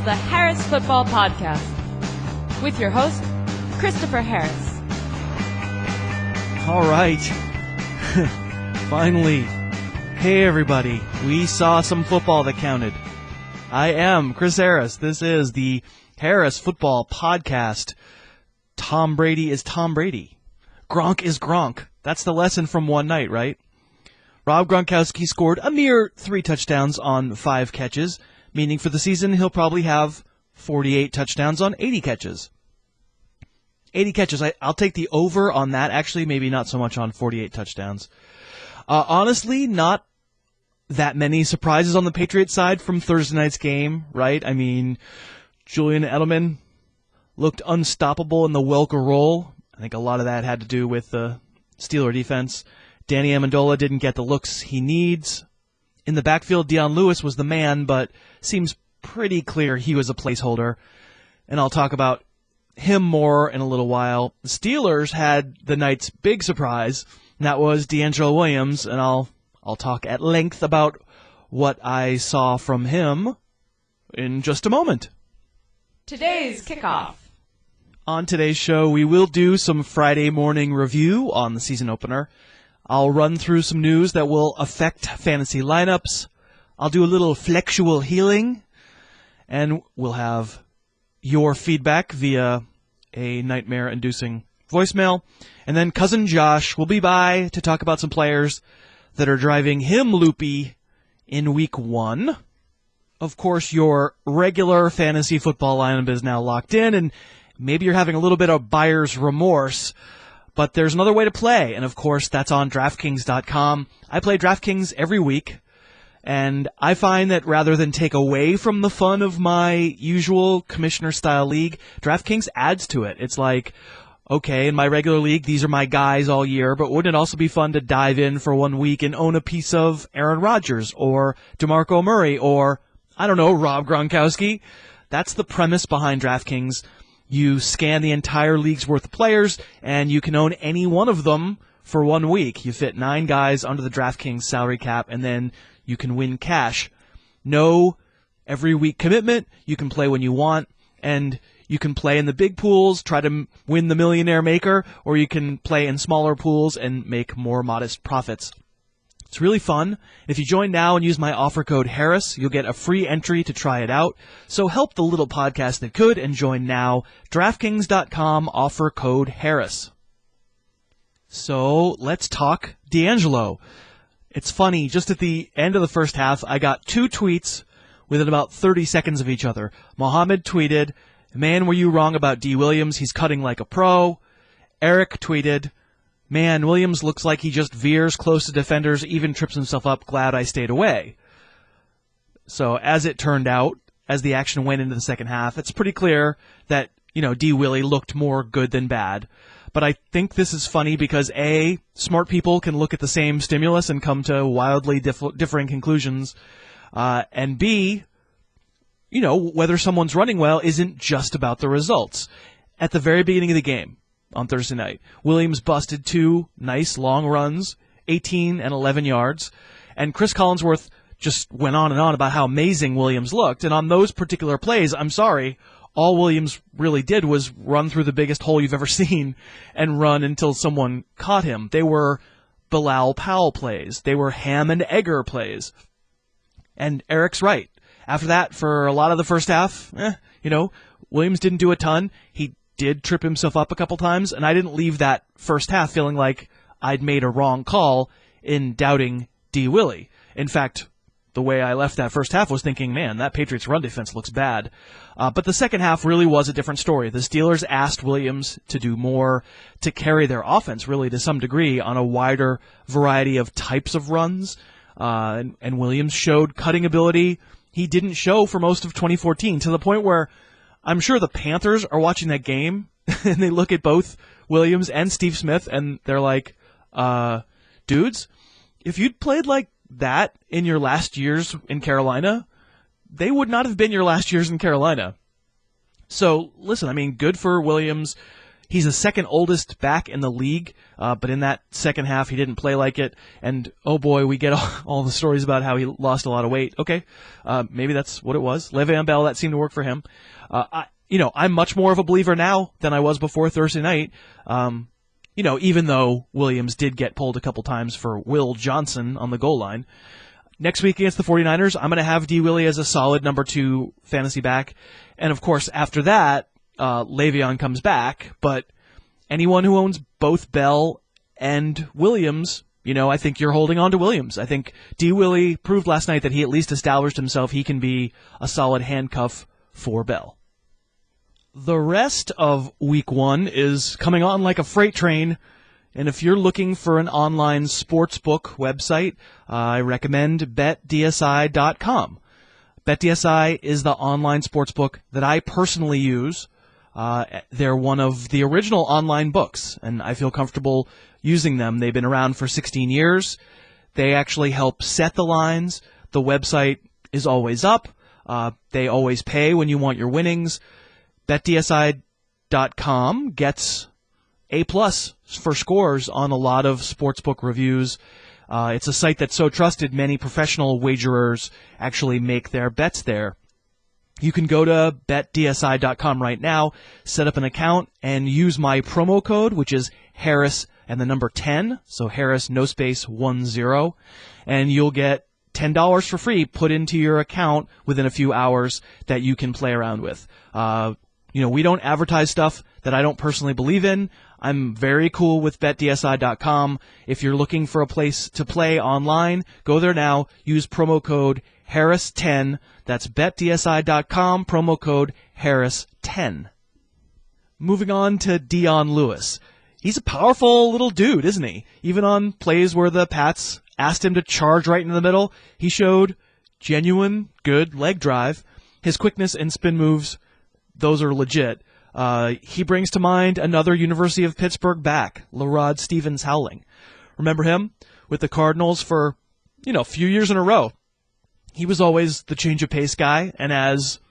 the Harris Football Podcast with your host, Christopher Harris. All right. Finally. Hey, everybody. We saw some football that counted. I am Chris Harris. This is the Harris Football Podcast. Tom Brady is Tom Brady. Gronk is Gronk. That's the lesson from one night, right? Rob Gronkowski scored a mere 3 touchdowns on 5 catches, meaning for the season he'll probably have 48 touchdowns on 80 catches. 80 catches, I'll take the over on that. Actually, maybe not so much on 48 touchdowns. Honestly, not that many surprises on the Patriots side from Thursday night's game, right? I mean, Julian Edelman looked unstoppable in the Welker role. I think a lot of that had to do with the Steeler defense. Danny Amendola didn't get the looks he needs. In the backfield, Dion Lewis was the man, but seems pretty clear he was a placeholder. And I'll talk about him more in a little while. The Steelers had the night's big surprise, and that was D'Angelo Williams, and I'll talk at length about what I saw from him in just a moment. Today's kickoff. On today's show, we will do some Friday morning review on the season opener. I'll run through some news that will affect fantasy lineups. I'll do a little flexual healing, and we'll have your feedback via a nightmare-inducing voicemail. And then Cousin Josh will be by to talk about some players that are driving him loopy in Week 1. Of course, your regular fantasy football lineup is now locked in, and maybe you're having a little bit of buyer's remorse, but there's another way to play, and of course, that's on DraftKings.com. I play DraftKings every week, and I find that rather than take away from the fun of my usual commissioner-style league, DraftKings adds to it. It's like, okay, in my regular league, these are my guys all year, but wouldn't it also be fun to dive in for 1 week and own a piece of Aaron Rodgers or DeMarco Murray or, I don't know, Rob Gronkowski? That's the premise behind DraftKings. You scan the entire league's worth of players, and you can own any one of them for 1 week. You fit 9 guys under the DraftKings salary cap, and then you can win cash. No every week commitment. You can play when you want, and you can play in the big pools, try to win the Millionaire Maker, or you can play in smaller pools and make more modest profits. It's really fun. If you join now and use my offer code Harris, you'll get a free entry to try it out. So help the little podcast that could and join now. DraftKings.com, offer code Harris. So let's talk D'Angelo. It's funny, just at the end of the first half, I got 2 tweets within about 30 seconds of each other. Mohammed tweeted, "Man, were you wrong about D. Williams? He's cutting like a pro." Eric tweeted, "Man, Williams looks like he just veers close to defenders, even trips himself up. Glad I stayed away." So as it turned out, as the action went into the second half, it's pretty clear that, D. Willie looked more good than bad. But I think this is funny because A, smart people can look at the same stimulus and come to wildly differing conclusions. And B, whether someone's running well isn't just about the results. At the very beginning of the game, on Thursday night, Williams busted 2 nice long runs, 18 and 11 yards, and Chris Collinsworth just went on and on about how amazing Williams looked. And on those particular plays, I'm sorry, all Williams really did was run through the biggest hole you've ever seen and run until someone caught him. They were Bilal Powell plays. They were Ham and Egger plays. And Eric's right. After that, for a lot of the first half, Williams didn't do a ton. He did trip himself up a couple times, and I didn't leave that first half feeling like I'd made a wrong call in doubting D. Willie. In fact, the way I left that first half was thinking, man, that Patriots run defense looks bad. But the second half really was a different story. The Steelers asked Williams to do more, to carry their offense really to some degree on a wider variety of types of runs. And Williams showed cutting ability he didn't show for most of 2014, to the point where I'm sure the Panthers are watching that game and they look at both Williams and Steve Smith and they're like, dudes, if you'd played like that in your last years in Carolina, they would not have been your last years in Carolina. So, listen, I mean, good for Williams. He's the second oldest back in the league, but in that second half, he didn't play like it. And, oh boy, we get all the stories about how he lost a lot of weight. Okay, maybe that's what it was. Le'Veon Bell, that seemed to work for him. I'm much more of a believer now than I was before Thursday night. Even though Williams did get pulled a couple times for Will Johnson on the goal line. Next week against the 49ers, I'm going to have D. Willie as a solid number 2 fantasy back. And, of course, after that, Le'Veon comes back. But anyone who owns both Bell and Williams, I think you're holding on to Williams. I think D. Willie proved last night that he at least established himself. He can be a solid handcuff for Bell. The rest of Week 1 is coming on like a freight train. And if you're looking for an online sportsbook website, I recommend BetDSI.com. BetDSI is the online sportsbook that I personally use. They're one of the original online books, and I feel comfortable using them. They've been around for 16 years. They actually help set the lines. The website is always up. They always pay when you want your winnings. BetDSI.com gets A+ for scores on a lot of sportsbook reviews. It's a site that's so trusted, many professional wagerers actually make their bets there. You can go to betdsi.com right now, set up an account, and use my promo code, which is Harris and the number 10, so Harris, no space, 10, and you'll get $10 for free put into your account within a few hours that you can play around with. We don't advertise stuff that I don't personally believe in. I'm very cool with BetDSI.com. If you're looking for a place to play online, go there now. Use promo code Harris10. That's BetDSI.com, promo code Harris10. Moving on to Dion Lewis. He's a powerful little dude, isn't he? Even on plays where the Pats asked him to charge right in the middle, he showed genuine, good leg drive. His quickness and spin moves, those are legit. He brings to mind another University of Pittsburgh back, LaRod Stevens-Howling. Remember him? With the Cardinals for, a few years in a row. He was always the change of pace guy, and as,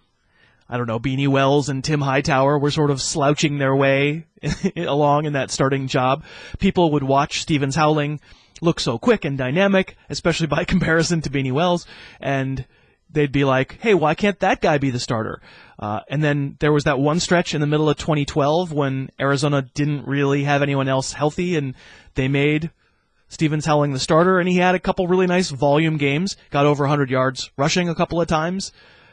Beanie Wells and Tim Hightower were sort of slouching their way along in that starting job, people would watch Stevens-Howling look so quick and dynamic, especially by comparison to Beanie Wells, and they'd be like, hey, why can't that guy be the starter? And then there was that one stretch in the middle of 2012 when Arizona didn't really have anyone else healthy, and they made Stevens-Howling the starter, and he had a couple really nice volume games, got over 100 yards rushing a couple of times,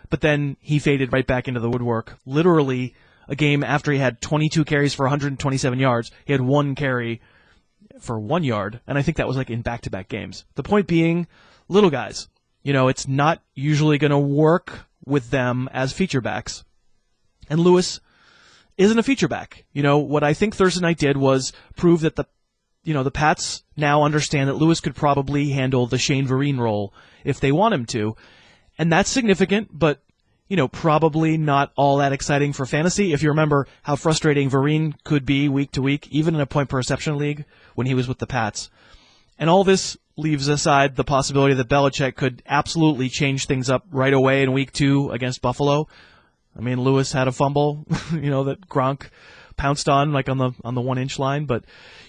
but then he faded right back into the woodwork. Literally, a game after he had 22 carries for 127 yards, he had one carry for 1 yard, and I think that was like in back-to-back games. The point being, little guys. It's not usually going to work with them as feature backs. And Lewis isn't a feature back. What I think Thursday night did was prove that the Pats now understand that Lewis could probably handle the Shane Vereen role if they want him to. And that's significant, but, probably not all that exciting for fantasy. If you remember how frustrating Vereen could be week to week, even in a point per reception league when he was with the Pats. And all this leaves aside the possibility that Belichick could absolutely change things up right away in week 2 against Buffalo. Lewis had a fumble, that Gronk pounced on, like on the 1-inch line, but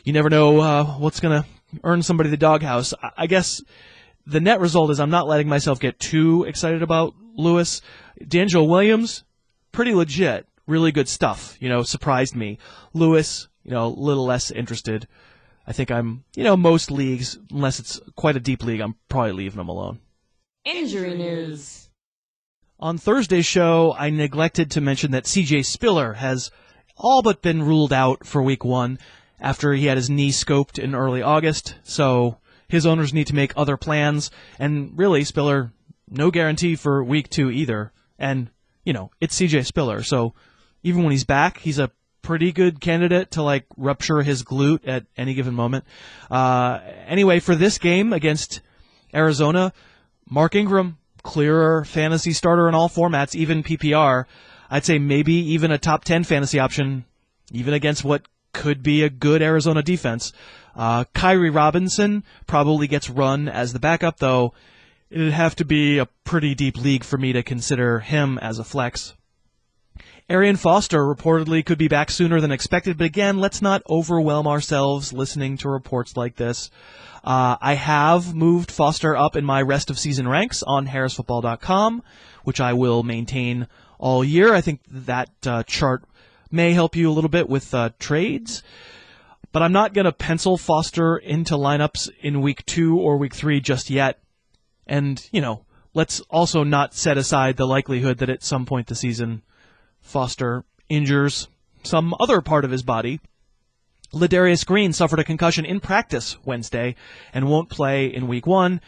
you never know what's going to earn somebody the doghouse. I guess the net result is I'm not letting myself get too excited about Lewis. D'Angelo Williams, pretty legit, really good stuff, surprised me. Lewis, a little less interested. I think I'm, most leagues, unless it's quite a deep league, I'm probably leaving them alone. Injury news. On Thursday's show, I neglected to mention that C.J. Spiller has all but been ruled out for Week 1 after he had his knee scoped in early August, so his owners need to make other plans, and really, Spiller, no guarantee for Week 2 either, and, it's C.J. Spiller, so even when he's back, he's a pretty good candidate to rupture his glute at any given moment. Anyway, for this game against Arizona, Mark Ingram, clearer fantasy starter in all formats, even PPR. I'd say maybe even a top 10 fantasy option, even against what could be a good Arizona defense. Kyrie Robinson probably gets run as the backup, though it'd have to be a pretty deep league for me to consider him as a flex. Arian Foster reportedly could be back sooner than expected, but again, let's not overwhelm ourselves listening to reports like this. I have moved Foster up in my rest of season ranks on harrisfootball.com, which I will maintain all year. I think that chart may help you a little bit with trades, but I'm not going to pencil Foster into lineups in week 2 or week 3 just yet. And, let's also not set aside the likelihood that at some point this season Foster injures some other part of his body. Ladarius Green suffered a concussion in practice Wednesday and won't play in week 1.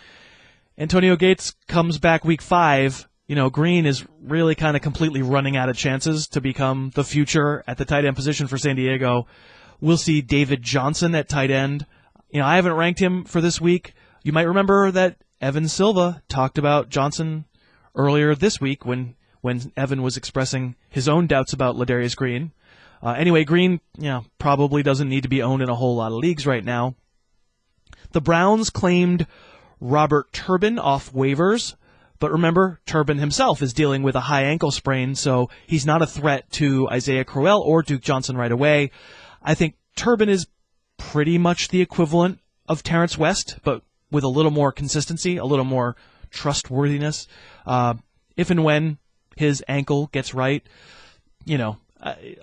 Antonio Gates comes back week 5. Green is really kind of completely running out of chances to become the future at the tight end position for San Diego. We'll see David Johnson at tight end. I haven't ranked him for this week. You might remember that Evan Silva talked about Johnson earlier this week when Evan was expressing his own doubts about Ladarius Green. Anyway, Green, probably doesn't need to be owned in a whole lot of leagues right now. The Browns claimed Robert Turbin off waivers, but remember, Turbin himself is dealing with a high ankle sprain, so he's not a threat to Isaiah Crowell or Duke Johnson right away. I think Turbin is pretty much the equivalent of Terrence West, but with a little more consistency, a little more trustworthiness. If and when his ankle gets right,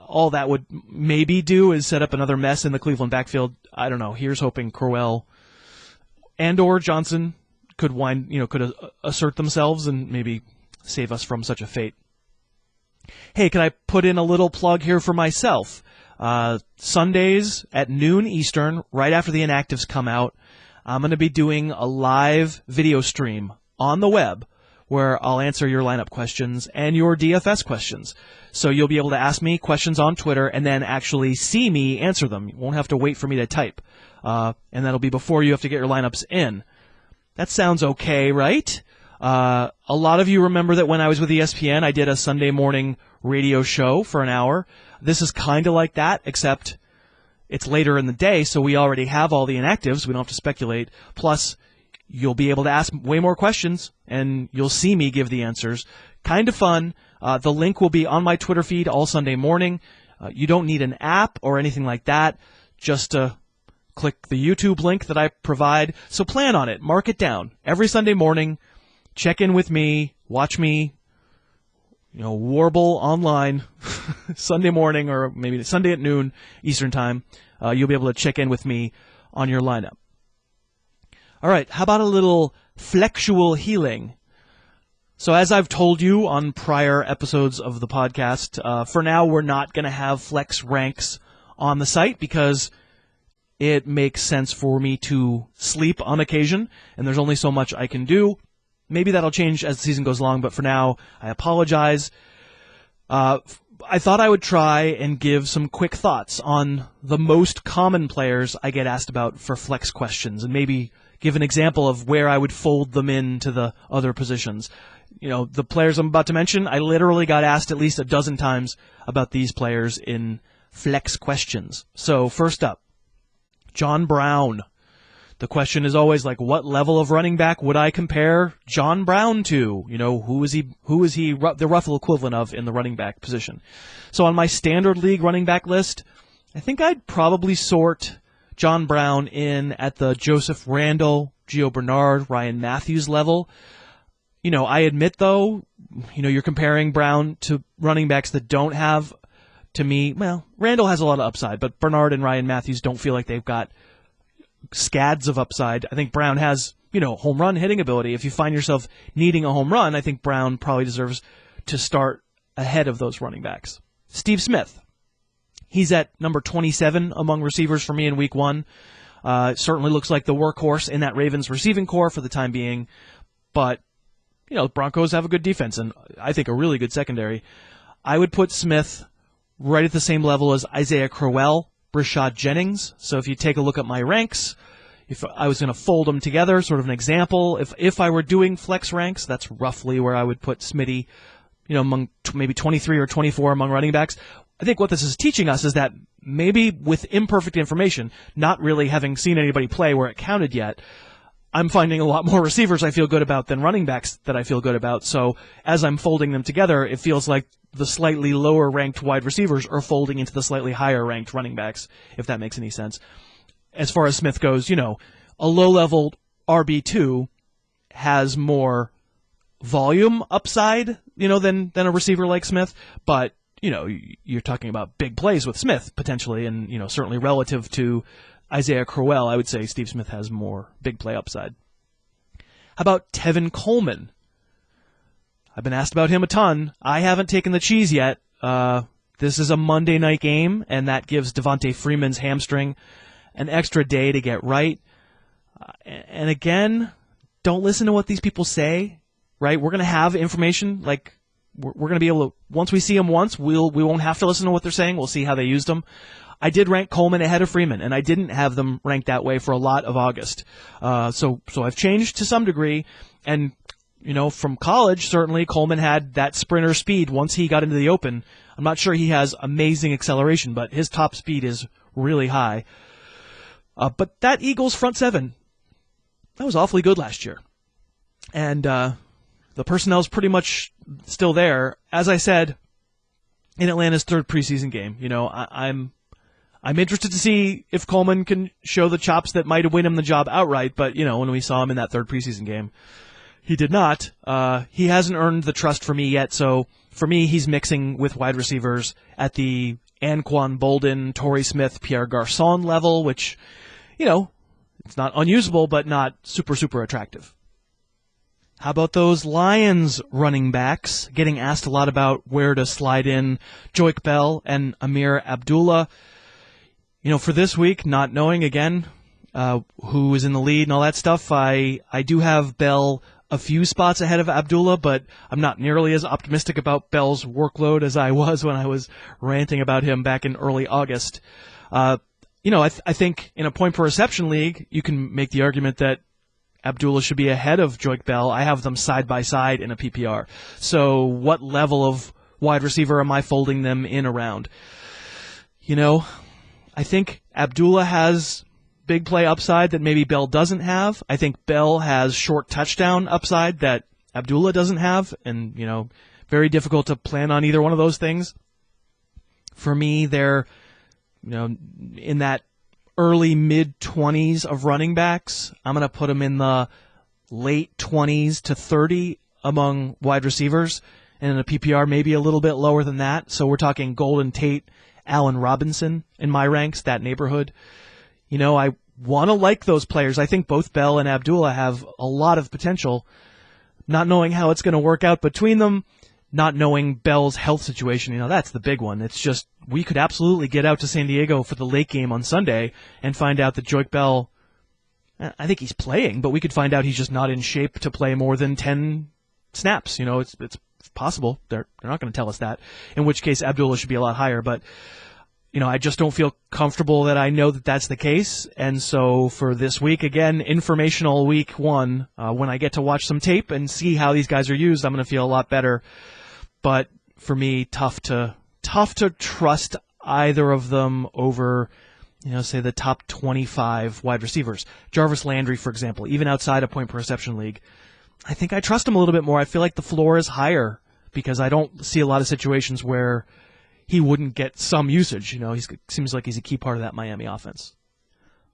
all that would maybe do is set up another mess in the Cleveland backfield. I don't know. Here's hoping Crowell and or Johnson could assert themselves and maybe save us from such a fate. Hey, can I put in a little plug here for myself? Sundays at noon Eastern, right after the inactives come out, I'm going to be doing a live video stream on the web where I'll answer your lineup questions and your DFS questions. So you'll be able to ask me questions on Twitter and then actually see me answer them. You won't have to wait for me to type. And that'll be before you have to get your lineups in. That sounds okay, right? A lot of you remember that when I was with ESPN, I did a Sunday morning radio show for an hour. This is kind of like that, except it's later in the day, so we already have all the inactives. We don't have to speculate. Plus, you'll be able to ask way more questions, and you'll see me give the answers. Kind of fun. The link will be on my Twitter feed all Sunday morning. You don't need an app or anything like that. Just click the YouTube link that I provide. So plan on it. Mark it down. Every Sunday morning, check in with me. Watch me, warble online Sunday morning or maybe Sunday at noon Eastern time. You'll be able to check in with me on your lineup. All right, how about a little flexual healing? So as I've told you on prior episodes of the podcast, for now we're not going to have flex ranks on the site because it makes sense for me to sleep on occasion, and there's only so much I can do. Maybe that'll change as the season goes along, but for now, I apologize. I thought I would try and give some quick thoughts on the most common players I get asked about for flex questions, and maybe give an example of where I would fold them into the other positions. The players I'm about to mention, I literally got asked at least a dozen times about these players in flex questions. So first up, John Brown. The question is always like, what level of running back would I compare John Brown to? Who is he the Ruffalo equivalent of in the running back position? So on my standard league running back list, I think I'd probably sort John Brown in at the Joseph Randle, Gio Bernard, Ryan Matthews level. I admit though, you're comparing Brown to running backs that don't have, to me, Randle has a lot of upside, but Bernard and Ryan Matthews don't feel like they've got scads of upside. I think Brown has, home run hitting ability. If you find yourself needing a home run, I think Brown probably deserves to start ahead of those running backs. Steve Smith. He's at number 27 among receivers for me in week 1. Certainly looks like the workhorse in that Ravens receiving core for the time being. But, Broncos have a good defense and I think a really good secondary. I would put Smith right at the same level as Isaiah Crowell, Rashad Jennings. So if you take a look at my ranks, if I was going to fold them together, sort of an example, if I were doing flex ranks, that's roughly where I would put Smitty, among maybe 23 or 24 among running backs. I think what this is teaching us is that maybe with imperfect information, not really having seen anybody play where it counted yet, I'm finding a lot more receivers I feel good about than running backs that I feel good about. So as I'm folding them together, it feels like the slightly lower ranked wide receivers are folding into the slightly higher ranked running backs, if that makes any sense. As far as Smith goes, a low-level RB2 has more volume upside, than a receiver like Smith. But, you're talking about big plays with Smith potentially, and, certainly relative to Isaiah Crowell, I would say Steve Smith has more big play upside. How about Tevin Coleman? I've been asked about him a ton. I haven't taken the cheese yet. This is a Monday night game, and that gives Devontae Freeman's hamstring an extra day to get right. And again, don't listen to what these people say, right? We're going to have information, like we're going to be able to, once we see them once, we won't have to listen to what they're saying. We'll see how they used them. I did rank Coleman ahead of Freeman, and I didn't have them ranked that way for a lot of August. So I've changed to some degree, and from college, certainly Coleman had that sprinter speed once he got into the open. I'm not sure he has amazing acceleration, but his top speed is really high. But that Eagles front seven, that was awfully good last year. And the personnel's pretty much still there. As I said, in Atlanta's third preseason game, I'm interested to see if Coleman can show the chops that might win him the job outright. But, when we saw him in that third preseason game, he did not. He hasn't earned the trust for me yet. So for me, he's mixing with wide receivers at the Anquan Bolden, Torrey Smith, Pierre Garçon level, which, it's not unusable, but not super, super attractive. How about those Lions running backs? Getting asked a lot about where to slide in Joique Bell and Amir Abdullah. For this week, not knowing, again, who is in the lead and all that stuff, I do have Bell a few spots ahead of Abdullah, but I'm not nearly as optimistic about Bell's workload as I was when I was ranting about him back in early August. I think in a point per reception league, you can make the argument that Abdullah should be ahead of Joique Bell. I have them side by side in a PPR. So what level of wide receiver am I folding them in around? I think Abdullah has big play upside that maybe Bell doesn't have. I think Bell has short touchdown upside that Abdullah doesn't have, and, very difficult to plan on either one of those things. For me, they're, in that early mid-20s of running backs. I'm going to put them in the late 20s to 30 among wide receivers, and in a PPR maybe a little bit lower than that. So we're talking Golden Tate, Allen Robinson in my ranks, that neighborhood. I want to like those players. I think both Bell and Abdullah have a lot of potential. Not knowing how it's going to work out between them, not knowing Bell's health situation, that's the big one. It's just, we could absolutely get out to San Diego for the late game on Sunday and find out that Joique Bell, I think he's playing, but we could find out he's just not in shape to play more than 10 snaps. It's possible. They're not going to tell us that, in which case Abdullah should be a lot higher, but I just don't feel comfortable that I know that that's the case. And so for this week, again, informational week one, when I get to watch some tape and see how these guys are used, I'm going to feel a lot better. But for me, tough to trust either of them over, say the top 25 wide receivers. Jarvis Landry, for example, even outside a point per reception league, I think I trust him a little bit more. I feel like the floor is higher because I don't see a lot of situations where he wouldn't get some usage. He seems like he's a key part of that Miami offense.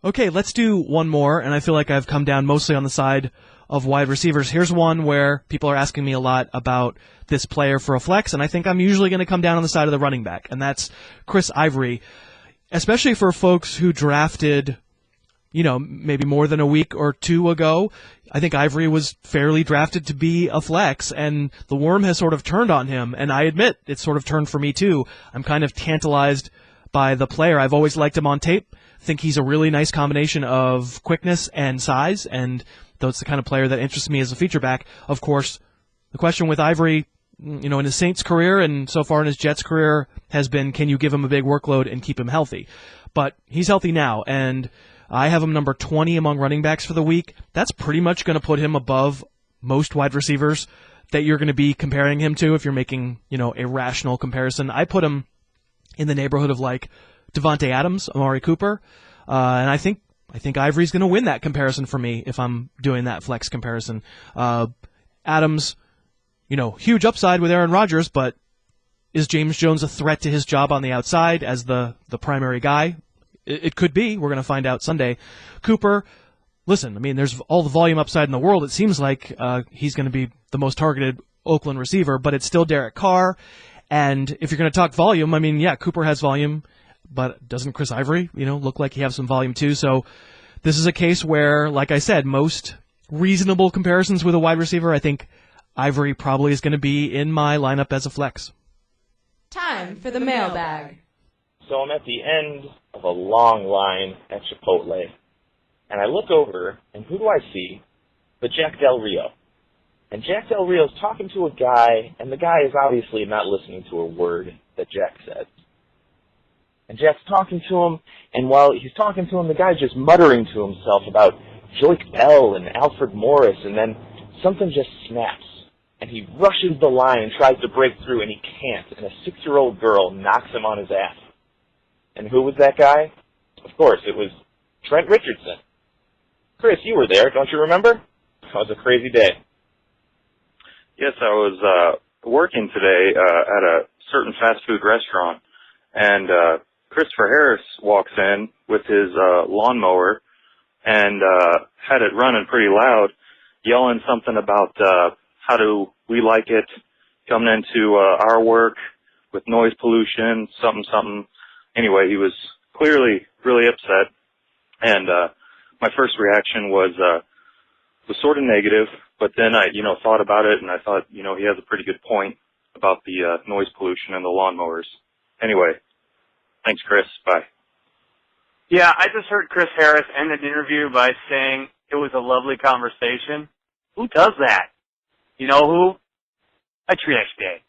Okay, let's do one more, and I feel like I've come down mostly on the side of wide receivers. Here's one where people are asking me a lot about this player for a flex, and I think I'm usually going to come down on the side of the running back, and that's Chris Ivory, especially for folks who drafted, maybe more than a week or two ago. I think Ivory was fairly drafted to be a flex, and the worm has sort of turned on him, and I admit it's sort of turned for me too. I'm kind of tantalized by the player. I've always liked him on tape. Think he's a really nice combination of quickness and size, and though it's the kind of player that interests me as a feature back. Of course, the question with Ivory, in his Saints career and so far in his Jets career has been, can you give him a big workload and keep him healthy? But he's healthy now, and I have him number 20 among running backs for the week. That's pretty much going to put him above most wide receivers that you're going to be comparing him to if you're making, a rational comparison. I put him in the neighborhood of like Devontae Adams, Amari Cooper, and I think I think Ivory's going to win that comparison for me if I'm doing that flex comparison. Adams, huge upside with Aaron Rodgers, but is James Jones a threat to his job on the outside as the primary guy? It could be. We're going to find out Sunday. Cooper, listen, there's all the volume upside in the world. It seems like he's going to be the most targeted Oakland receiver, but it's still Derek Carr. And if you're going to talk volume, Cooper has volume, but doesn't Chris Ivory, look like he has some volume too? So this is a case where, like I said, most reasonable comparisons with a wide receiver, I think Ivory probably is going to be in my lineup as a flex. Time for the mailbag. So I'm at the end of a long line at Chipotle, and I look over, and who do I see but Jack Del Rio? And Jack Del Rio's talking to a guy, and the guy is obviously not listening to a word that Jack says. And Jack's talking to him, and while he's talking to him, the guy's just muttering to himself about Joik Bell and Alfred Morris, and then something just snaps. And he rushes the line and tries to break through, and he can't. And a 6-year-old girl knocks him on his ass. And who was that guy? Of course, it was Trent Richardson. Chris, you were there, don't you remember? That was a crazy day. Yes, I was working today at a certain fast food restaurant, and Christopher Harris walks in with his lawnmower and had it running pretty loud, yelling something about how do we like it coming into our work with noise pollution, something. Anyway, he was clearly really upset, and my first reaction was sort of negative, but then I, thought about it, and I thought, he has a pretty good point about the noise pollution and the lawnmowers. Anyway, thanks, Chris. Bye. Yeah, I just heard Chris Harris end an interview by saying it was a lovely conversation. Who does that? You know who? A trash bag.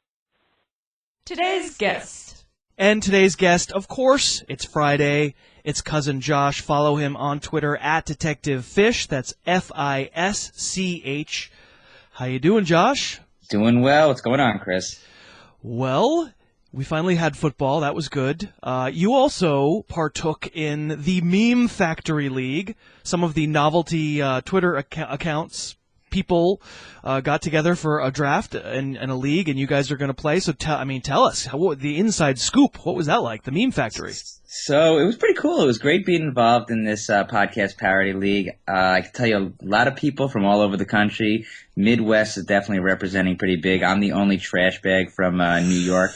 Today's guest. And today's guest, of course, it's Friday. It's Cousin Josh. Follow him on Twitter at Detective Fish. That's Fisch. How you doing, Josh? Doing well. What's going on, Chris? Well, we finally had football. That was good. You also partook in the Meme Factory League. Some of the novelty Twitter accounts, people got together for a draft and a league, and you guys are going to play. So tell us the inside scoop. What was that like? The Meme Factory. So it was pretty cool. It was great being involved in this podcast parody league. I can tell you a lot of people from all over the country. Midwest is definitely representing pretty big. I'm the only trash bag from New York.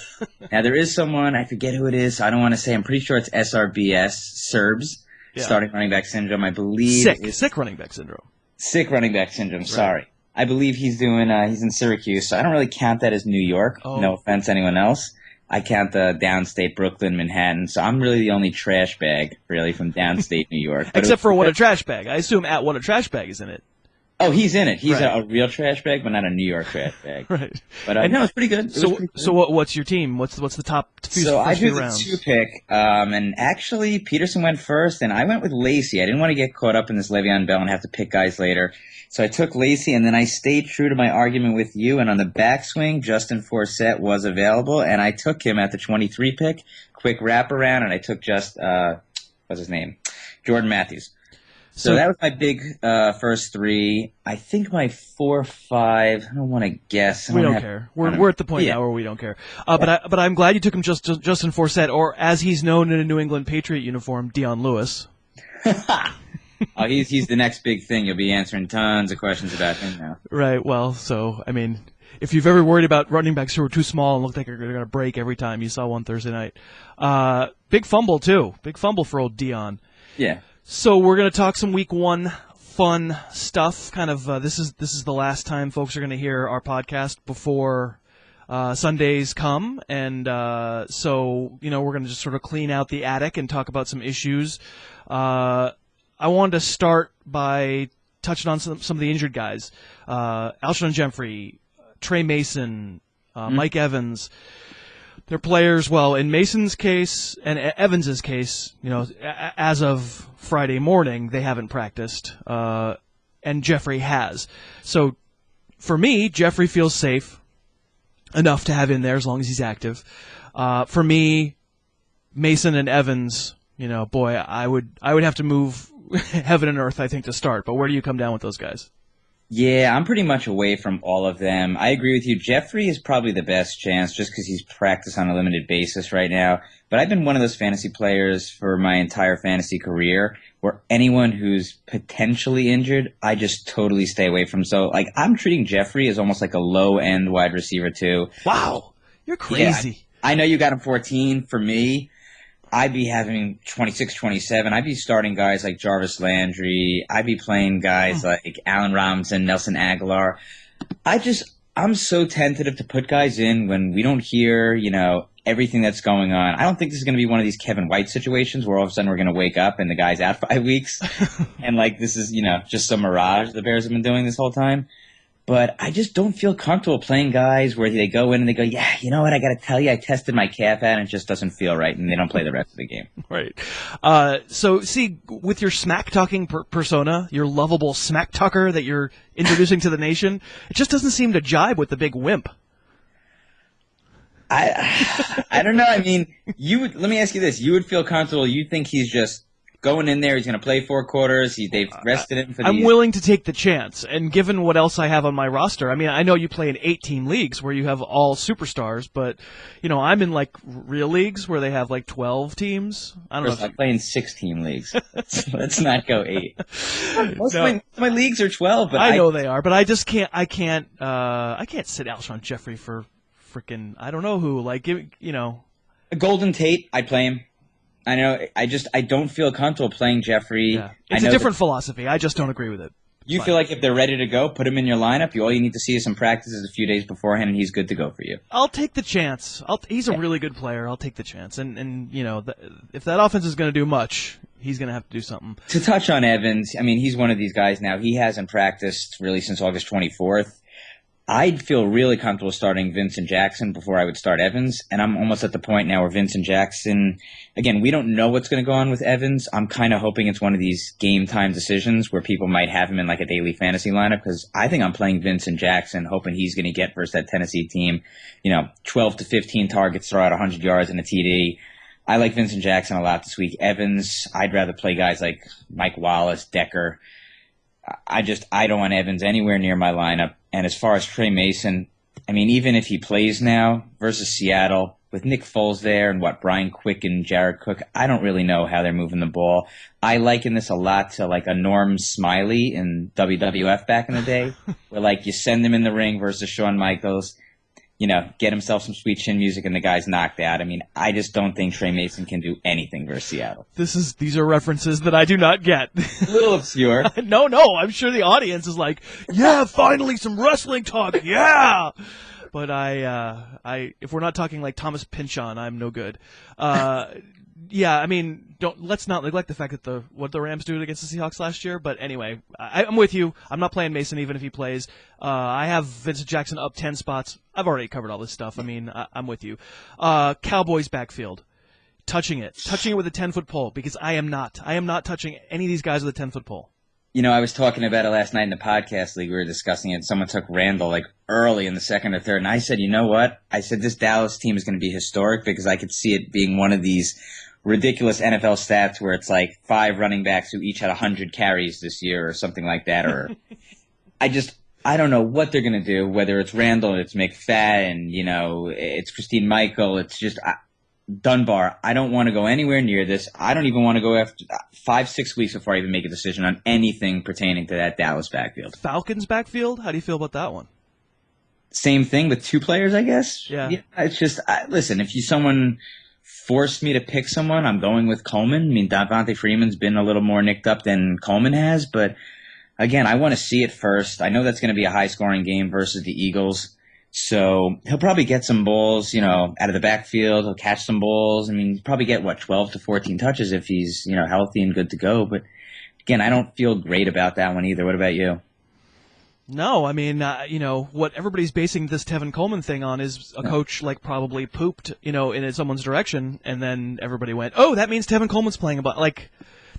Now there is someone, I forget who it is. I don't want to say. I'm pretty sure it's SRBS, Serbs, starting running back syndrome. I believe sick running back syndrome. Sick running back syndrome. Right. Sorry. I believe he's in Syracuse, so I don't really count that as New York. Oh. No offense to anyone else. I count the downstate Brooklyn, Manhattan, so I'm really the only trash bag, really, from downstate New York. Except for What a Trash Bag. I assume at What a Trash Bag is in it. Oh, he's in it. He's right. a real trash bag, but not a New York trash bag. Right. But no, it's pretty good. So what's your team? What's the top few So I did rounds? the 2-pick, and actually Peterson went first, and I went with Lacey. I didn't want to get caught up in this Le'Veon Bell and have to pick guys later. So I took Lacey, and then I stayed true to my argument with you, and on the backswing, Justin Forsett was available, and I took him at the 23 pick, quick wraparound, and I took what's his name? Jordan Matthews. So that was my big first three. I think my 4, 5. I don't want to guess. We don't care. We're at the point now where we don't care. But I'm glad you took him Justin Forsett, or as he's known in a New England Patriot uniform, Dion Lewis. Oh, he's the next big thing. You'll be answering tons of questions about him now. Right. Well, if you've ever worried about running backs who are too small and look like they're going to break every time, you saw one Thursday night. Big fumble too. Big fumble for old Dion. Yeah. So we're going to talk some Week 1 fun stuff. Kind of this is the last time folks are going to hear our podcast before Sundays come, and so we're going to just sort of clean out the attic and talk about some issues. I wanted to start by touching on some of the injured guys. Alshon Jeffrey, Trey Mason, Mike Evans. They're players, well, in Mason's case and Evans's case, as of Friday morning, they haven't practiced, and Jeffrey has. So for me, Jeffrey feels safe enough to have in there as long as he's active. For me, Mason and Evans, I would have to move heaven and earth, I think, to start. But where do you come down with those guys? Yeah, I'm pretty much away from all of them. I agree with you. Jeffrey is probably the best chance just because he's practiced on a limited basis right now. But I've been one of those fantasy players for my entire fantasy career where anyone who's potentially injured, I just totally stay away from. So, like, I'm treating Jeffrey as almost like a low-end wide receiver, too. Wow, you're crazy. Yeah, I know you got him 14. For me, I'd be having 26, 27. I'd be starting guys like Jarvis Landry. I'd be playing guys like Allen Robinson, Nelson Aguilar. I'm so tentative to put guys in when we don't hear, everything that's going on. I don't think this is going to be one of these Kevin White situations where all of a sudden we're going to wake up and the guy's out 5 weeks. And this is, just some mirage the Bears have been doing this whole time. But I just don't feel comfortable playing guys where they go in and they go, yeah, you know what, I got to tell you, I tested my calf out and it just doesn't feel right, and they don't play the rest of the game. Right. So, see, with your smack-talking persona, your lovable smack-talker that you're introducing to the nation, it just doesn't seem to jibe with the big wimp. I don't know. I mean, let me ask you this. You would feel comfortable. You think he's just going in there, he's going to play 4 quarters. They've rested him for I'm willing to take the chance. And given what else I have on my roster, I mean, I know you play in 18 leagues where you have all superstars, but, I'm in, real leagues where they have, 12 teams. I don't know. I play in 16 leagues. Let's not go 8. Most of my leagues are 12, but I know they are, but I just can't, I can't sit Alshon Jeffrey for freaking, I don't know who, Golden Tate, I'd play him. I know. I don't feel comfortable playing Jeffrey. Yeah. It's a different philosophy. I just don't agree with it. You feel like if they're ready to go, put him in your lineup. All you need to see is some practices a few days beforehand, and he's good to go for you. I'll take the chance. He's a really good player. I'll take the chance. And if that offense is going to do much, he's going to have to do something. To touch on Evans, I mean, he's one of these guys now. He hasn't practiced really since August 24th. I'd feel really comfortable starting Vincent Jackson before I would start Evans, and I'm almost at the point now where Vincent Jackson, again, we don't know what's going to go on with Evans. I'm kind of hoping it's one of these game-time decisions where people might have him in a daily fantasy lineup, because I think I'm playing Vincent Jackson, hoping he's going to get versus that Tennessee team, 12 to 15 targets, throw out 100 yards and a TD. I like Vincent Jackson a lot this week. Evans, I'd rather play guys like Mike Wallace, Decker. I don't want Evans anywhere near my lineup. And as far as Trey Mason, I mean, even if he plays now versus Seattle, with Nick Foles there and Brian Quick and Jared Cook, I don't really know how they're moving the ball. I liken this a lot to a Norm Smiley in WWF back in the day, where you send him in the ring versus Shawn Michaels, get himself some sweet chin music and the guy's knocked out. I mean, I just don't think Trey Mason can do anything versus Seattle. These are references that I do not get. A little obscure. No, I'm sure the audience is like, yeah, finally some wrestling talk, yeah! But if we're not talking like Thomas Pynchon, I'm no good. Yeah, I mean, let's not neglect the fact that what the Rams did against the Seahawks last year. But anyway, I'm with you. I'm not playing Mason even if he plays. I have Vincent Jackson up 10 spots. I've already covered all this stuff. I mean, I'm with you. Cowboys backfield, touching it with a 10-foot pole, because I am not touching any of these guys with a 10-foot pole. I was talking about it last night in the podcast league. We were discussing it. Someone took Randall early in the second or third, and I said, you know what? I said this Dallas team is going to be historic, because I could see it being one of these ridiculous NFL stats where it's 5 running backs who each had 100 carries this year or something like that. Or I don't know what they're going to do, whether it's Randall, it's McFadden, it's Christine Michael, it's just Dunbar. I don't want to go anywhere near this. I don't even want to go after 5-6 weeks before I even make a decision on anything pertaining to that Dallas backfield. Falcons backfield? How do you feel about that one? Same thing with 2 players, I guess. Yeah. It's just, listen, if someone forced me to pick someone, I'm going with Coleman. I mean, Devontae Freeman's been a little more nicked up than Coleman has, but again, I want to see it first. I know that's going to be a high-scoring game versus the Eagles, so he'll probably get some balls, out of the backfield. He'll catch some balls. I mean, he'll probably get, 12 to 14 touches if he's, healthy and good to go. But again, I don't feel great about that one either. What about you? No, I mean, what everybody's basing this Tevin Coleman thing on is a coach probably pooped, in someone's direction, and then everybody went, oh, that means Tevin Coleman's playing about,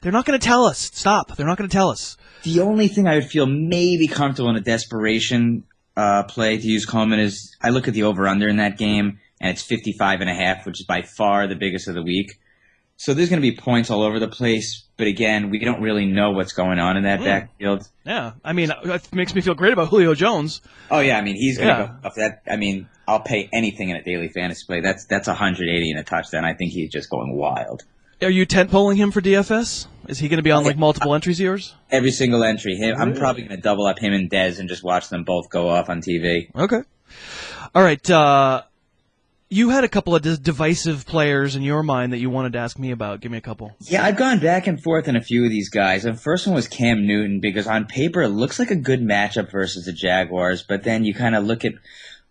they're not going to tell us. Stop. They're not going to tell us. The only thing I would feel maybe comfortable in a desperation play to use Coleman is I look at the over-under in that game, and it's 55.5, which is by far the biggest of the week. So there's going to be points all over the place, but again, we don't really know what's going on in that backfield. Yeah, I mean, it makes me feel great about Julio Jones. Oh yeah, I mean, he's going to go off that. I mean, I'll pay anything in a daily fantasy play. That's 180 and a touchdown. I think he's just going wild. Are you tent polling him for DFS? Is he going to be on like multiple entries of yours? Every single entry. I'm probably going to double up him and Dez and just watch them both go off on TV. Okay. All right. You had a couple of divisive players in your mind that you wanted to ask me about. Give me a couple. Yeah, I've gone back and forth on a few of these guys. The first one was Cam Newton because on paper it looks like a good matchup versus the Jaguars, but then you kind of look at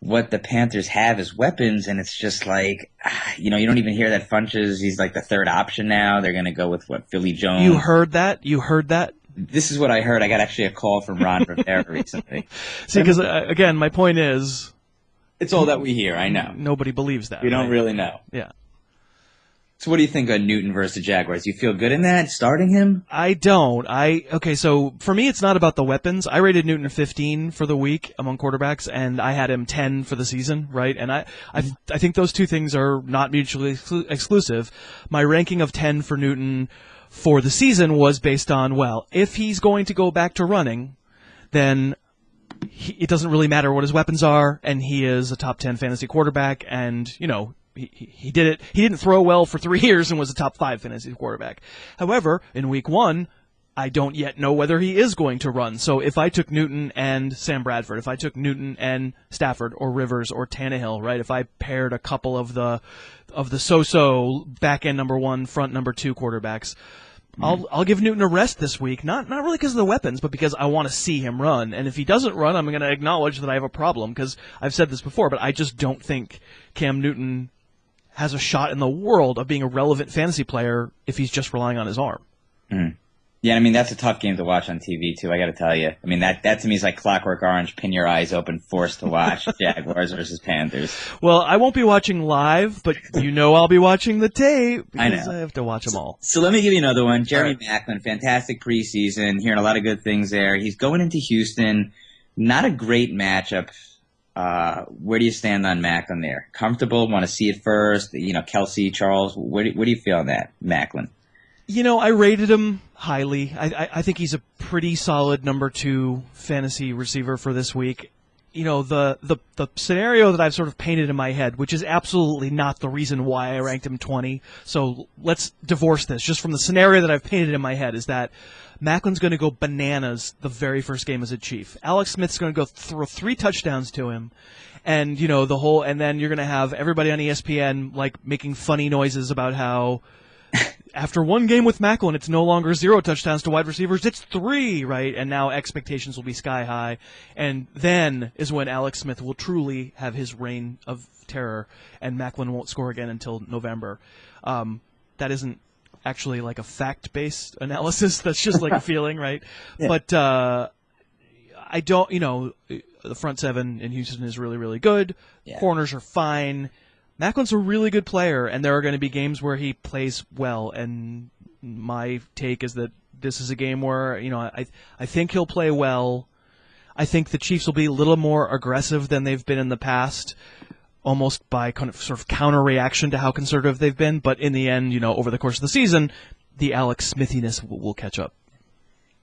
what the Panthers have as weapons, and it's just like, you don't even hear that Funches. He's like the third option now. They're going to go with, Philly Jones. You heard that? This is what I heard. I got actually a call from Ron Rivera recently. See, because, again, my point is... It's all that we hear, I know. Nobody believes that. We don't really know. Yeah. So what do you think of Newton versus the Jaguars? Do you feel good in that, starting him? I don't. Okay, so for me it's not about the weapons. I rated Newton 15 for the week among quarterbacks, and I had him 10 for the season, right? And I think those two things are not mutually exclusive. My ranking of 10 for Newton for the season was based on, well, if he's going to go back to running, then it doesn't really matter what his weapons are, and he is a top 10 fantasy quarterback, and, he did it. He didn't throw well for 3 years and was a top 5 fantasy quarterback. However, in week 1, I don't yet know whether he is going to run. So if I took Newton and Sam Bradford, if I took Newton and Stafford or Rivers or Tannehill, right? If I paired a couple of the so-so back end number 1, front number 2 quarterbacks, I'll give Newton a rest this week, not really because of the weapons, but because I want to see him run. And if he doesn't run, I'm going to acknowledge that I have a problem, because I've said this before, but I just don't think Cam Newton has a shot in the world of being a relevant fantasy player if he's just relying on his arm. Mm. Yeah, I mean, that's a tough game to watch on TV, too, I got to tell you. I mean, that to me is like Clockwork Orange, pin your eyes open, forced to watch Jaguars versus Panthers. Well, I won't be watching live, but I'll be watching the tape, I because know. I have to watch them all. So let me give you another one. Jeremy Maclin, fantastic preseason, hearing a lot of good things there. He's going into Houston, not a great matchup. Where do you stand on Maclin there? Comfortable? Want to see it first? Kelsey, Charles, where do you feel on that, Maclin? I rated him highly. I think he's a pretty solid number 2 fantasy receiver for this week. The scenario that I've sort of painted in my head, which is absolutely not the reason why I ranked him 20. So let's divorce this. Just from the scenario that I've painted in my head is that Macklin's going to go bananas the very first game as a Chief. Alex Smith's going to go throw 3 touchdowns to him. And, and then you're going to have everybody on ESPN, making funny noises about how after one game with Maclin, it's no longer 0 touchdowns to wide receivers, it's 3, right? And now expectations will be sky high. And then is when Alex Smith will truly have his reign of terror, and Maclin won't score again until November. That isn't actually a fact-based analysis. That's just a feeling, right? Yeah. But I don't, the front 7 in Houston is really, really good. Yeah. Corners are fine. Macklin's a really good player, and there are going to be games where he plays well, and my take is that this is a game where, I think he'll play well. I think the Chiefs will be a little more aggressive than they've been in the past, almost by kind of sort of counter-reaction to how conservative they've been, but in the end, over the course of the season, the Alex Smithiness will catch up.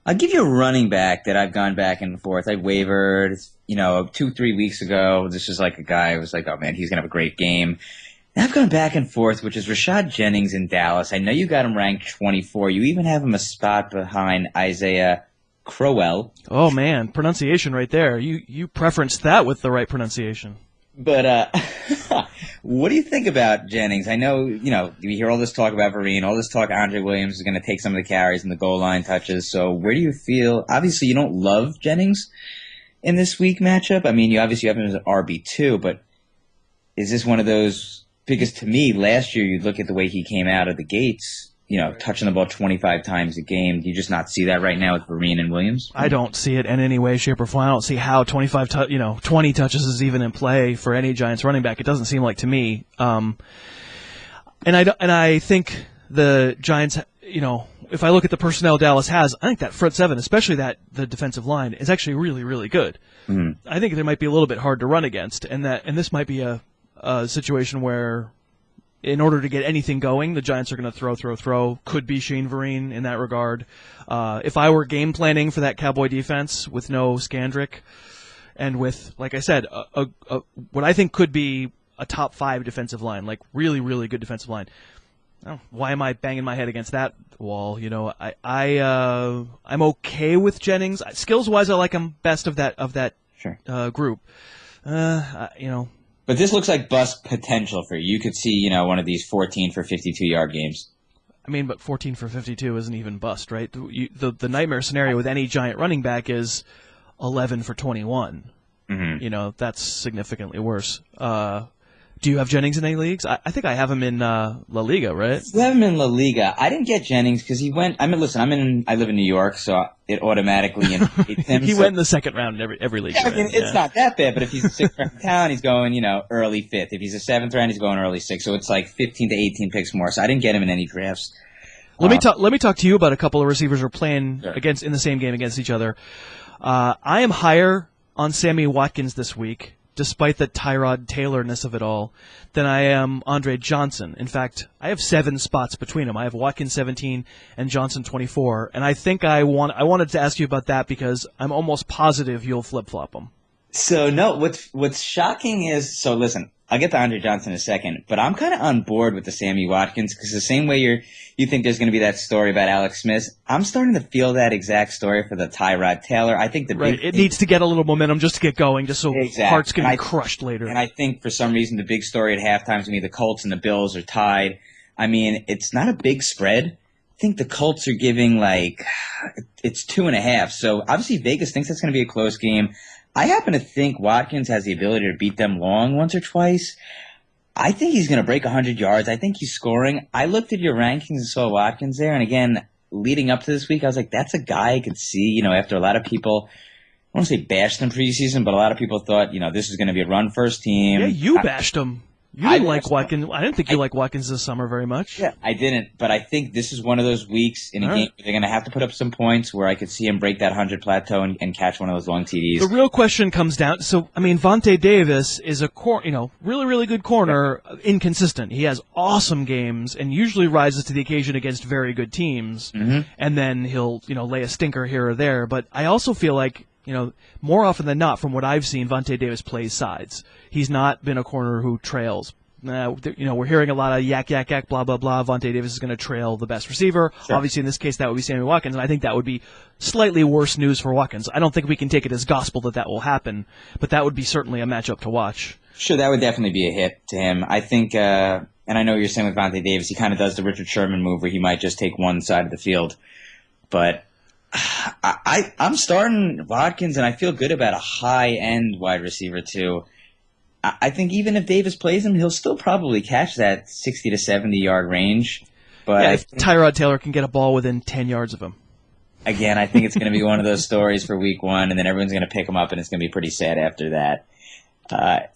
I'll give you a running back that I've gone back and forth. I wavered, 2-3 weeks ago. This was a guy who was like, oh, man, he's going to have a great game. And I've gone back and forth, which is Rashad Jennings in Dallas. I know you got him ranked 24. You even have him a spot behind Isaiah Crowell. Oh, man, pronunciation right there. You preferenced that with the right pronunciation. But what do you think about Jennings? I know, you hear all this talk about Vereen, all this talk Andre Williams is going to take some of the carries and the goal line touches. So where do you feel? Obviously, you don't love Jennings in this week matchup. I mean, you obviously have him as an RB2, but is this one of those? Because to me, last year, you look at the way he came out of the gates, touching the ball 25 times a game. Do you just not see that right now with Vereen and Williams? I don't see it in any way, shape, or form. I don't see how 20 touches is even in play for any Giants running back. It doesn't seem like to me. And I think the Giants, if I look at the personnel Dallas has, I think that front 7, especially the defensive line, is actually really, really good. Mm-hmm. I think they might be a little bit hard to run against, and this might be a situation where in order to get anything going, the Giants are going to throw. Could be Shane Vereen in that regard. If I were game planning for that Cowboy defense with no Skandrick and with, like I said, what I think could be a top 5 defensive line, like really, really good defensive line. Oh, why am I banging my head against that wall? I'm okay with Jennings. Skills-wise, I like him best of that group. But this looks like bust potential for you. You could see, one of these 14 for 52-yard games. I mean, but 14 for 52 isn't even bust, right? The nightmare scenario with any Giant running back is 11 for 21. Mm-hmm. That's significantly worse. Do you have Jennings in any leagues? I think I have him in La Liga, right? You have him in La Liga. I didn't get Jennings because he went. I live in New York, so it automatically indicates him. He went in the second round in every league. Yeah, it's not that bad, but if he's a 6th round talent, he's going, early 5th. If he's a 7th round, he's going early 6th. So it's like 15 to 18 picks more. So I didn't get him in any drafts. Let me talk to you about a couple of receivers who are playing in the same game against each other. I am higher on Sammy Watkins this week, despite the Tyrod Taylor-ness of it all, than I am Andre Johnson. In fact, I have 7 spots between them. I have Watkins 17 and Johnson 24, and I think I wanted to ask you about that because I'm almost positive you'll flip-flop them. So, no, what's shocking is, so listen, I'll get to Andre Johnson in a second, but I'm kind of on board with the Sammy Watkins because the same way you think there's going to be that story about Alex Smith, I'm starting to feel that exact story for the Tyrod Taylor. I think it needs to get a little momentum just to get going, just so hearts can be crushed later. And I think for some reason the big story at halftime is going to be the Colts and the Bills are tied. I mean, it's not a big spread. I think the Colts are giving it's 2.5. So obviously Vegas thinks that's going to be a close game. I happen to think Watkins has the ability to beat them long once or twice. I think he's going to break 100 yards. I think he's scoring. I looked at your rankings and saw Watkins there. And again, leading up to this week, I was like, that's a guy I could see, after a lot of people, I don't want to say bashed him preseason, but a lot of people thought, this is going to be a run-first team. Yeah, you bashed him. You didn't like Watkins. I didn't think you liked Watkins this summer very much. Yeah, I didn't. But I think this is one of those weeks in a game where they're going to have to put up some points where I could see him break that 100 plateau and catch one of those long TDs. The real question comes down. Vontae Davis is a really, really good corner, inconsistent. He has awesome games and usually rises to the occasion against very good teams. Mm-hmm. And then he'll, lay a stinker here or there. But I also feel like, more often than not, from what I've seen, Vontae Davis plays sides. He's not been a corner who trails. We're hearing a lot of yak, blah, blah, blah. Vontae Davis is going to trail the best receiver. Sure. Obviously, in this case, that would be Sammy Watkins, and I think that would be slightly worse news for Watkins. I don't think we can take it as gospel that will happen, but that would be certainly a matchup to watch. Sure, that would definitely be a hit to him. I think, and I know you're saying with Vontae Davis, he kind of does the Richard Sherman move where he might just take one side of the field, but I'm starting Watkins, and I feel good about a high-end wide receiver, too. I think even if Davis plays him, he'll still probably catch that 60 to 70-yard range. But if Tyrod Taylor can get a ball within 10 yards of him. Again, I think it's going to be one of those stories for week 1, and then everyone's going to pick him up, and it's going to be pretty sad after that.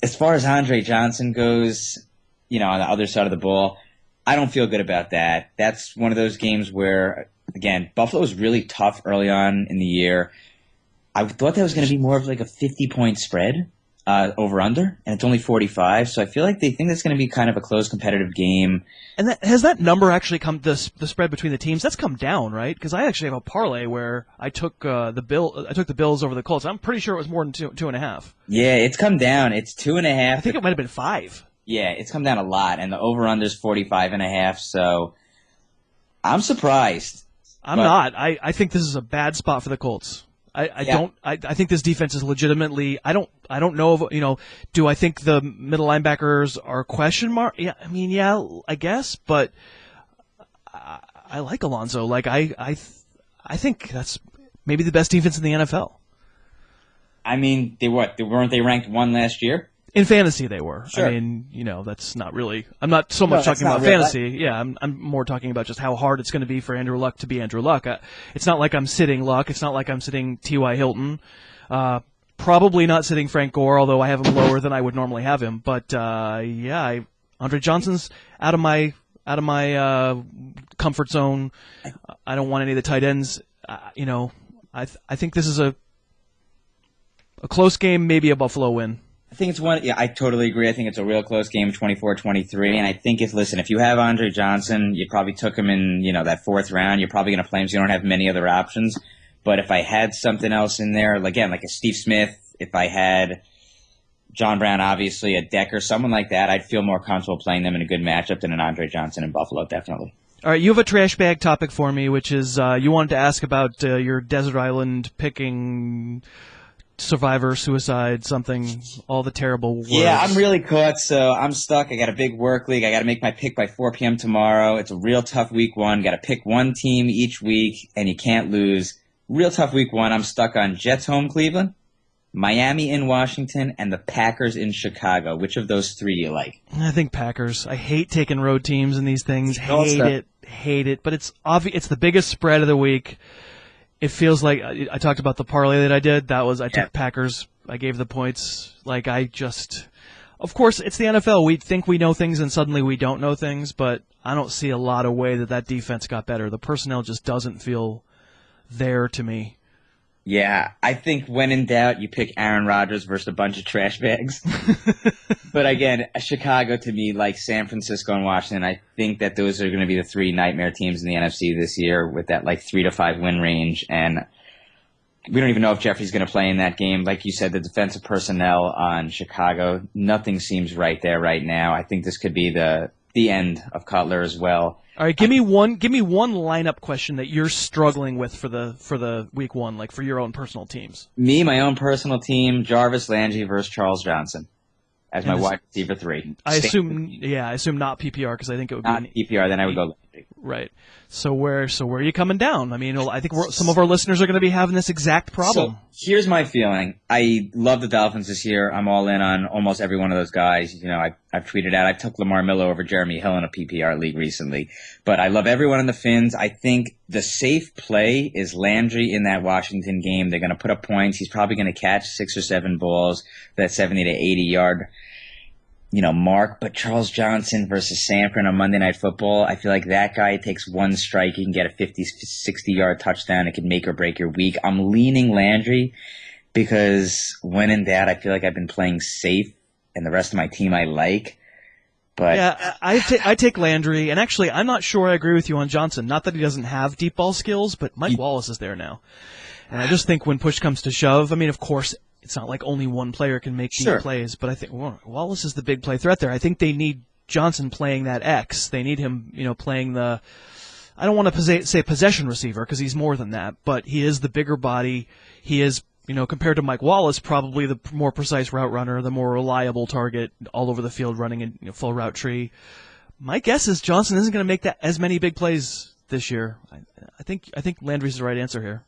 As far as Andre Johnson goes, on the other side of the ball, I don't feel good about that. That's one of those games where, again, Buffalo was really tough early on in the year. I thought that was going to be more of like a 50-point spread over-under, and it's only 45. So I feel like they think that's going to be kind of a close competitive game. And has that number actually the spread between the teams, that's come down, right? Because I actually have a parlay where I took the Bills over the Colts. I'm pretty sure it was more than 2.5. Yeah, it's come down. It's 2.5. I think it might have been 5. Yeah, it's come down a lot, and the over-under is 45.5. So I'm surprised. I'm not. I think this is a bad spot for the Colts. I think this defense is legitimately. I don't know if Do I think the middle linebackers are question mark? Yeah, I guess, but I like Alonso. I think that's maybe the best defense in the NFL. Weren't they ranked 1 last year? In fantasy, they were. Sure. That's not really. I'm not so much talking about fantasy. Yeah, I'm more talking about just how hard it's going to be for Andrew Luck to be Andrew Luck. It's not like I'm sitting Luck. It's not like I'm sitting T.Y. Hilton. Probably not sitting Frank Gore, although I have him lower than I would normally have him. But Andre Johnson's out of my comfort zone. I don't want any of the tight ends. I think this is a close game, maybe a Buffalo win. I think it's one. Yeah, I totally agree. I think it's a real close game, 24-23. And I think if you have Andre Johnson, you probably took him in, that fourth round. You're probably going to play him, so you don't have many other options. But if I had something else in there, again, like a Steve Smith, if I had John Brown, obviously, a Decker, someone like that, I'd feel more comfortable playing them in a good matchup than an Andre Johnson in Buffalo, definitely. All right, you have a trash bag topic for me, which is you wanted to ask about your desert island picking survivor, suicide, something, all the terrible words. Yeah, I'm really caught, so I'm stuck. I got a big work league. I got to make my pick by 4 p.m. tomorrow. It's a real tough week one. Got to pick one team each week, and you can't lose. Real tough week one. I'm stuck on Jets home Cleveland, Miami in Washington, and the Packers in Chicago. Which of those three do you like? I think Packers. I hate taking road teams in these things. Hate it. But it's obvious. It's the biggest spread of the week. It feels like I talked about the parlay that I did. I took Packers. I gave the points. Of course, it's the NFL. We think we know things, and suddenly we don't know things. But I don't see a lot of way that defense got better. The personnel just doesn't feel there to me. Yeah, I think when in doubt, you pick Aaron Rodgers versus a bunch of trash bags. But again, Chicago to me, like San Francisco and Washington, I think that those are going to be the three nightmare teams in the NFC this year with that 3 to 5 win range. And we don't even know if Jeffrey's going to play in that game. Like you said, the defensive personnel on Chicago, nothing seems right there right now. I think this could be the end of Cutler as well. All right, give me one lineup question that you're struggling with for the week one, like for your own personal teams. Me, my own personal team, Jarvis Landry versus Charles Johnson as my wide receiver 3. I assume not PPR because I think it would not be PPR. Then I would go Landry. Right. So where are you coming down? I mean, I think some of our listeners are going to be having this exact problem. So here's my feeling. I love the Dolphins this year. I'm all in on almost every one of those guys. I've tweeted out. I took Lamar Miller over Jeremy Hill in a PPR league recently. But I love everyone in the Fins. I think the safe play is Landry in that Washington game. They're going to put up points. He's probably going to catch 6 or 7 balls, that 70 to 80-yard mark. But Charles Johnson versus Sanford on Monday Night Football, I feel like that guy takes one strike. He can get a 50, 60-yard touchdown. It can make or break your week. I'm leaning Landry because when in doubt, I feel like I've been playing safe, and the rest of my team I like. But yeah, I take Landry, and actually, I'm not sure I agree with you on Johnson. Not that he doesn't have deep ball skills, but Mike Wallace is there now. And I just think when push comes to shove, I mean, of course, it's not like only one player can make deep plays, but I think Wallace is the big play threat there. I think they need Johnson playing that X. They need him, playing the – I don't want to say possession receiver because he's more than that, but he is the bigger body. He is, compared to Mike Wallace, probably the more precise route runner, the more reliable target all over the field running in full route tree. My guess is Johnson isn't going to make that as many big plays this year. I think Landry's the right answer here.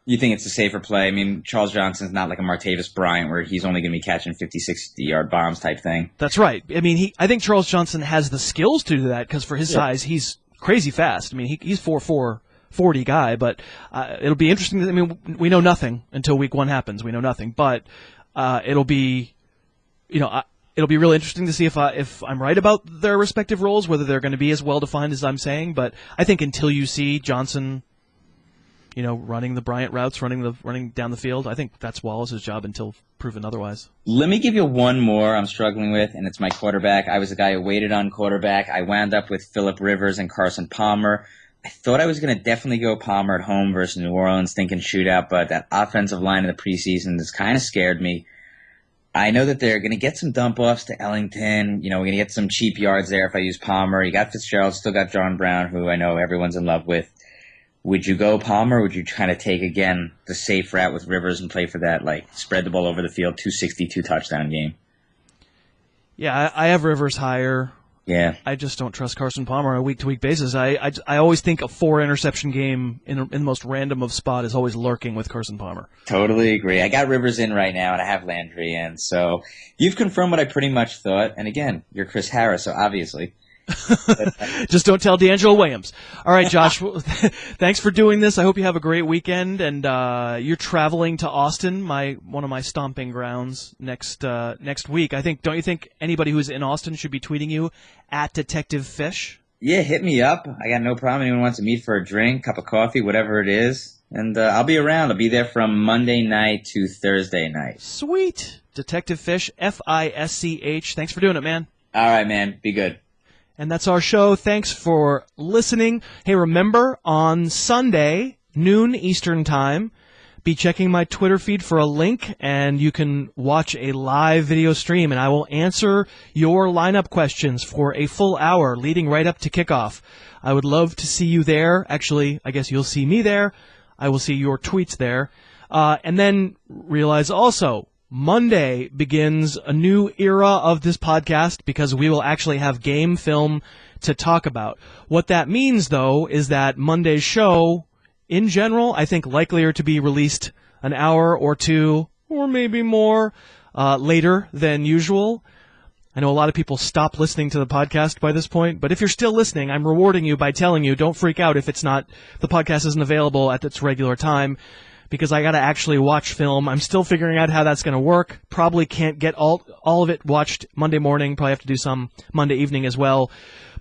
You think it's a safer play? I mean, Charles Johnson's not like a Martavis Bryant where he's only going to be catching 50, 60-yard bombs type thing. That's right. I mean, I think Charles Johnson has the skills to do that because for his size, he's crazy fast. I mean, he's 4'4", 40 guy, but it'll be interesting. I mean, we know nothing until week one happens. We know nothing, but it'll be, it'll be really interesting to see if I'm right about their respective roles, whether they're going to be as well defined as I'm saying. But I think until you see Johnson, running the Bryant routes, running down the field, I think that's Wallace's job until proven otherwise. Let me give you one more I'm struggling with, and it's my quarterback. I was a guy who waited on quarterback. I wound up with Phillip Rivers and Carson Palmer. I thought I was going to definitely go Palmer at home versus New Orleans, thinking shootout, but that offensive line in the preseason has kind of scared me. I know that they're going to get some dump-offs to Ellington. We're going to get some cheap yards there if I use Palmer. You got Fitzgerald, still got John Brown, who I know everyone's in love with. Would you go Palmer, or would you kind of take, again, the safe route with Rivers and play for that, spread the ball over the field, 262 touchdown game? Yeah, I have Rivers higher. Yeah. I just don't trust Carson Palmer on a week-to-week basis. I always think a 4-interception game in the most random of spot is always lurking with Carson Palmer. Totally agree. I got Rivers in right now, and I have Landry in. So you've confirmed what I pretty much thought. And, again, you're Chris Harris, so obviously – just don't tell D'Angelo Williams. All right, Josh, thanks for doing this. I hope you have a great weekend, and you're traveling to Austin, one of my stomping grounds, next week. Don't you think anybody who's in Austin should be tweeting you at Detective Fish? Yeah, hit me up. I got no problem. Anyone wants to meet for a drink, cup of coffee, whatever it is. And I'll be around. I'll be there from Monday night to Thursday night. Sweet. Detective Fish, Fisch. Thanks for doing it, man. All right, man. Be good. And that's our show. Thanks for listening. Hey, remember, on Sunday, noon Eastern Time, be checking my Twitter feed for a link, and you can watch a live video stream, and I will answer your lineup questions for a full hour leading right up to kickoff. I would love to see you there. Actually, I guess you'll see me there. I will see your tweets there. And then realize also, Monday begins a new era of this podcast because we will actually have game film to talk about. What that means, though, is that Monday's show, in general, I think likelier to be released an hour or two, or maybe more, later than usual. I know a lot of people stop listening to the podcast by this point, but if you're still listening, I'm rewarding you by telling you don't freak out if the podcast isn't available at its regular time, because I got to actually watch film. I'm still figuring out how that's going to work. Probably can't get all of it watched Monday morning. Probably have to do some Monday evening as well.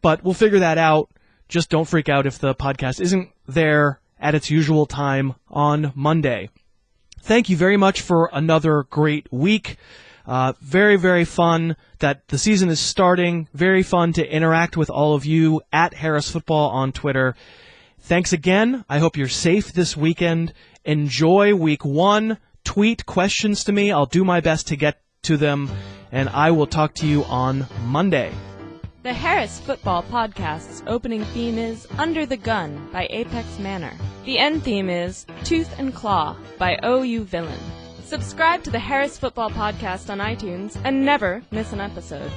But we'll figure that out. Just don't freak out if the podcast isn't there at its usual time on Monday. Thank you very much for another great week. Very, very fun that the season is starting. Very fun to interact with all of you at Harris Football on Twitter. Thanks again. I hope you're safe this weekend. Enjoy week 1. Tweet questions to me. I'll do my best to get to them, and I will talk to you on Monday. The Harris Football Podcast's opening theme is Under the Gun by Apex Manor. The end theme is Tooth and Claw by OU Villain. Subscribe to the Harris Football Podcast on iTunes and never miss an episode.